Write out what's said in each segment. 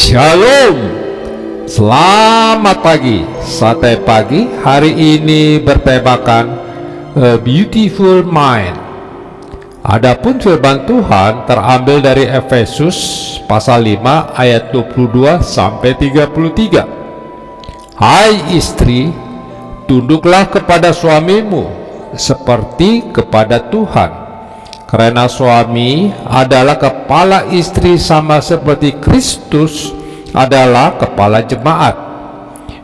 Shalom, selamat pagi, santai pagi. Hari ini bertemakan A Beautiful Mind. Adapun firman Tuhan terambil dari Efesus pasal 5 ayat 22 sampai 33. Hai istri, tunduklah kepada suamimu seperti kepada Tuhan. Karena suami adalah kepala istri sama seperti Kristus adalah kepala jemaat.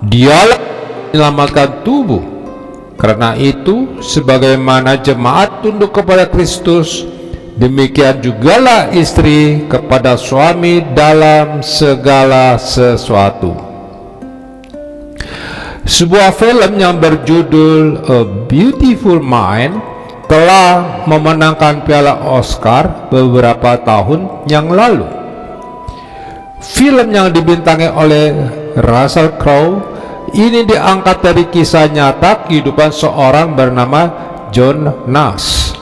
Dialah menyelamatkan tubuh. Karena itu, sebagaimana jemaat tunduk kepada Kristus, demikian jugalah istri kepada suami dalam segala sesuatu. Sebuah film yang berjudul A Beautiful Mind telah memenangkan piala Oscar beberapa tahun yang lalu. Film yang dibintangi oleh Russell Crowe ini diangkat dari kisah nyata kehidupan seorang bernama John Nash,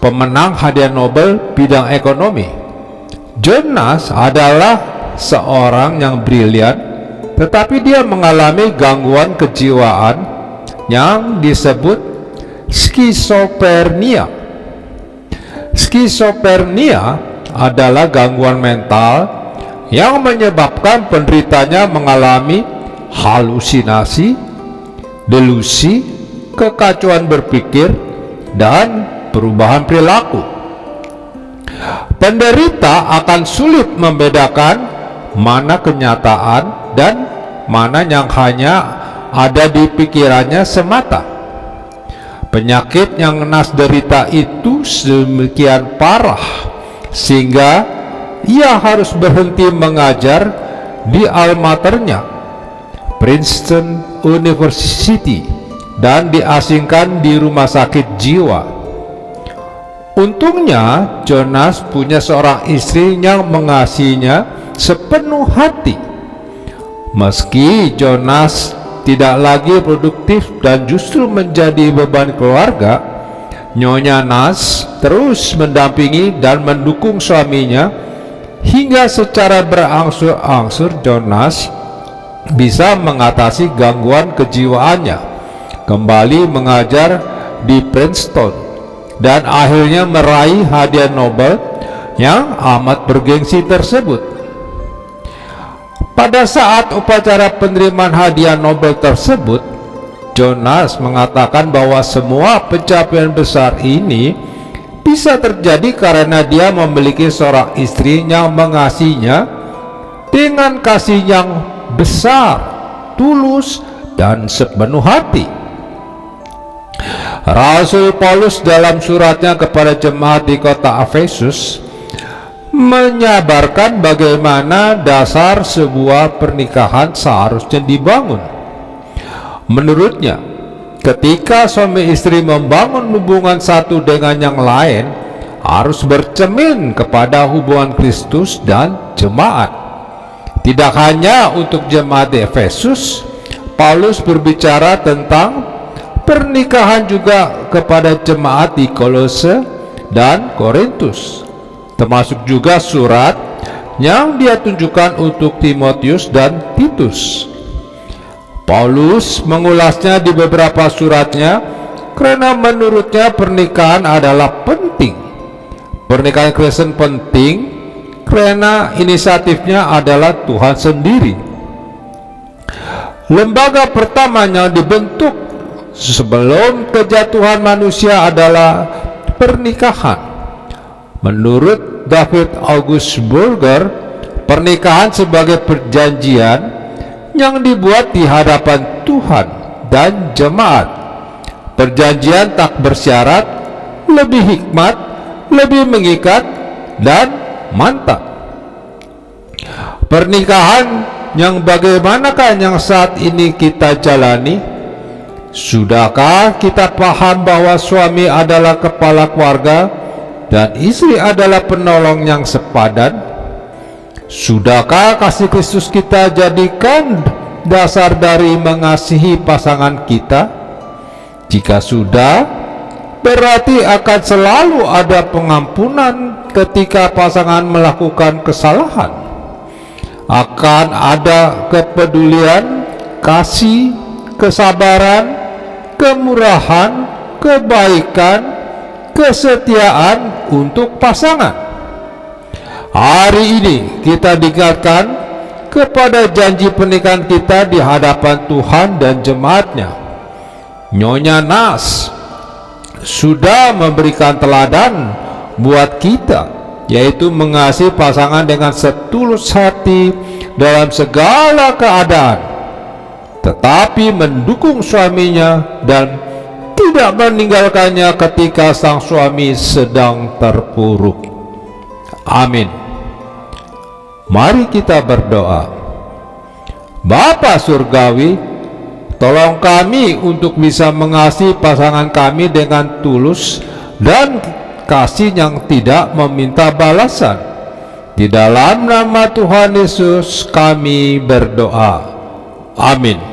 pemenang hadiah Nobel bidang ekonomi. John Nash adalah seorang yang brilian, tetapi dia mengalami gangguan kejiwaan yang disebut skizofrenia. Skizofrenia adalah gangguan mental yang menyebabkan penderitanya mengalami halusinasi, delusi, kekacauan berpikir, dan perubahan perilaku. Penderita akan sulit membedakan mana kenyataan dan mana yang hanya ada di pikirannya semata. Penyakit yang Nash derita itu sedemikian parah sehingga ia harus berhenti mengajar di alma maternya, Princeton University, dan diasingkan di rumah sakit jiwa. Untungnya John Nash punya seorang istri yang mengasihinya sepenuh hati. Meski John Nash tidak lagi produktif dan justru menjadi beban keluarga, Nyonya Nash terus mendampingi dan mendukung suaminya hingga secara berangsur-angsur John Nash bisa mengatasi gangguan kejiwaannya, kembali mengajar di Princeton, dan akhirnya meraih hadiah Nobel yang amat bergengsi tersebut. Pada saat upacara penerimaan hadiah Nobel tersebut, John Nash mengatakan bahwa semua pencapaian besar ini bisa terjadi karena dia memiliki seorang istri yang mengasihinya dengan kasih yang besar, tulus, dan sepenuh hati. Rasul Paulus dalam suratnya kepada jemaat di kota Efesus menyabarkan bagaimana dasar sebuah pernikahan seharusnya dibangun. Menurutnya, ketika suami istri membangun hubungan satu dengan yang lain, harus bercermin kepada hubungan Kristus dan jemaat. Tidak hanya untuk jemaat di Efesus, Paulus berbicara tentang pernikahan juga kepada jemaat di Kolose dan Korintus, termasuk juga surat yang dia tunjukkan untuk Timotius dan Titus. Paulus mengulasnya di beberapa suratnya karena menurutnya pernikahan adalah penting. Pernikahan Kristen penting karena inisiatifnya adalah Tuhan sendiri. Lembaga pertama yang dibentuk sebelum kejatuhan manusia adalah pernikahan. Menurut David August Burger, pernikahan sebagai perjanjian yang dibuat di hadapan Tuhan dan jemaat. Perjanjian tak bersyarat, lebih hikmat, lebih mengikat, dan mantap. Pernikahan yang bagaimanakah yang saat ini kita jalani? Sudahkah kita paham bahwa suami adalah kepala keluarga dan istri adalah penolong yang sepadan? Sudahkah kasih Kristus kita jadikan dasar dari mengasihi pasangan kita? Jika sudah, berarti akan selalu ada pengampunan ketika pasangan melakukan kesalahan. akan ada kepedulian, kasih, kesabaran, kemurahan, kebaikan, kesetiaan untuk pasangan. Hari ini kita diingatkan kepada janji pernikahan kita di hadapan Tuhan dan jemaat-Nya. Nyonya Nas sudah memberikan teladan buat kita, yaitu mengasihi pasangan dengan setulus hati dalam segala keadaan, tetapi mendukung suaminya dan tidak meninggalkannya ketika sang suami sedang terpuruk. Amin. Mari kita berdoa. Bapa Surgawi, tolong kami untuk bisa mengasihi pasangan kami dengan tulus dan kasih yang tidak meminta balasan. Di dalam nama Tuhan Yesus kami berdoa. Amin.